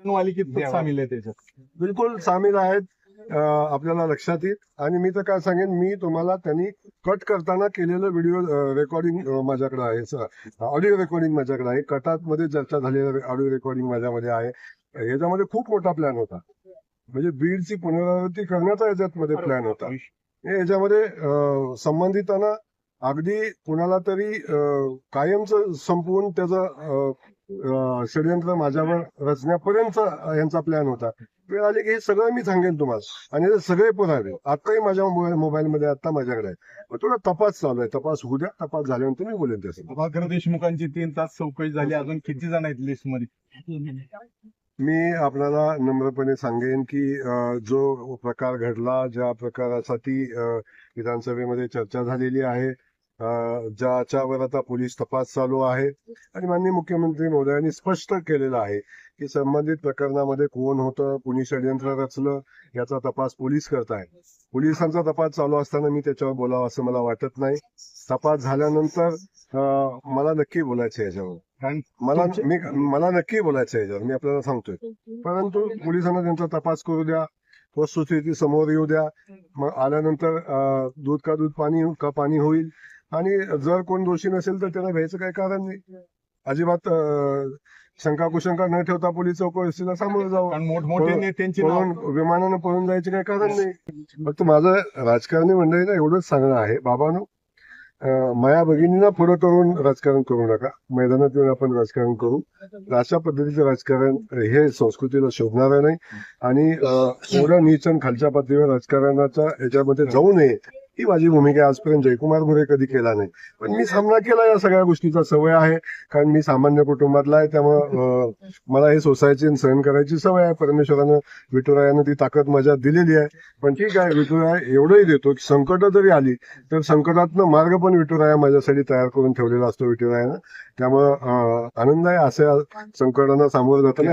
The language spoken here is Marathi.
मालिकेत सामील आहे त्याच्यात. बिलकुल सामील आहेत. आपल्याला लक्षात येईल. आणि मी तर काय सांगेन, मी तुम्हाला त्यांनी कट करताना केलेलं व्हिडिओ रेकॉर्डिंग माझ्याकडे आहे, ऑडिओ रेकॉर्डिंग माझ्याकडे आहे. कटात चर्चा झालेलं ऑडिओ रेकॉर्डिंग माझ्यामध्ये आहे. याच्यामध्ये खूप मोठा प्लॅन होता, म्हणजे बीडची पुनरावृत्ती करण्याचा याच्यामध्ये प्लॅन होता. याच्यामध्ये संबंधितांना अगदी कुणाला तरी कायमचं संपवून त्याचं षडयंत्र माझ्यावर रचण्यापर्यंत यांचा प्लॅन होता. वेळ आली की हे सगळं मी सांगेन तुम्हाला, आणि हे सगळे पुरावे आताही माझ्या मोबाईलमध्ये आता माझ्याकडे आहे. मग थोडा तपास चालू आहे, तपास होऊ द्या. तपास झाल्यानंतर मी बोलेन त्याचं. प्रभाकर देशमुखांची 3 तास चौकशी झाली, अजून किती जण आहेत लिस्ट मध्ये? मी आपल्याला नम्रपणे सांगेन की जो प्रकार घडला, ज्या प्रकारासाठी विधानसभेमध्ये चर्चा झालेली आहे, ज्याच्यावर आता पोलीस तपास चालू आहे, आणि माननीय मुख्यमंत्री महोदयांनी स्पष्ट केलेलं आहे की संबंधित प्रकरणामध्ये कोण होतं, कुणी षडयंत्र रचलं, याचा तपास पोलीस करतायत. पोलिसांचा तपास चालू असताना मी त्याच्यावर बोलावं असं मला वाटत नाही. तपास झाल्यानंतर मला नक्की बोलायचं याच्यावर, मला नक्की बोलायचं याच्यावर, मी आपल्याला सांगतोय. परंतु पोलिसांना त्यांचा तपास करू द्या, वस्तुस्थिती समोर येऊ द्या. मग आल्यानंतर दूध का दूध, पाणी का पाणी होईल. आणि जर कोण दोषी नसेल तर त्याला भ्यायचं काही कारण नाही. अजिबात शंका कुशंका न ठेवता पोलीस चौकशीला सामोरं जावं. मोठमोठे नेत्यांची विमानानं पळून जायचे काही कारण नाही. फक्त माझं राजकारणी मंडळीला एवढंच सांगणं आहे, बाबांनो, माया भगिनींना पुढं करून राजकारण करू नका. मैदानात येऊन आपण राजकारण करू. अशा पद्धतीचं राजकारण हे संस्कृतीला शोभणार नाही. आणि एवढं नीच आणि खालच्या पातळीवर राजकारणाच्या याच्यामध्ये जाऊ नये, ही माझी भूमिका आहे. आजपर्यंत जयकुमार मोरे कधी केला नाही, पण मी सामना केला या सगळ्या गोष्टीचा. सवय आहे, कारण मी सामान्य कुटुंबातला आहे. त्यामुळं मला हे सोसायची सहन करायची सवय आहे. परमेश्वरानं, विठुरायानं ती ताकद माझ्यात दिलेली आहे. पण ठीक आहे, विठुराया एवढंही देतो की संकट जरी आली तर संकटातनं मार्ग पण विठुराया माझ्यासाठी तयार करून ठेवलेला असतो विठुरायानं. त्यामुळं आनंद आहे अशा संकटांना सामोरं जाताना.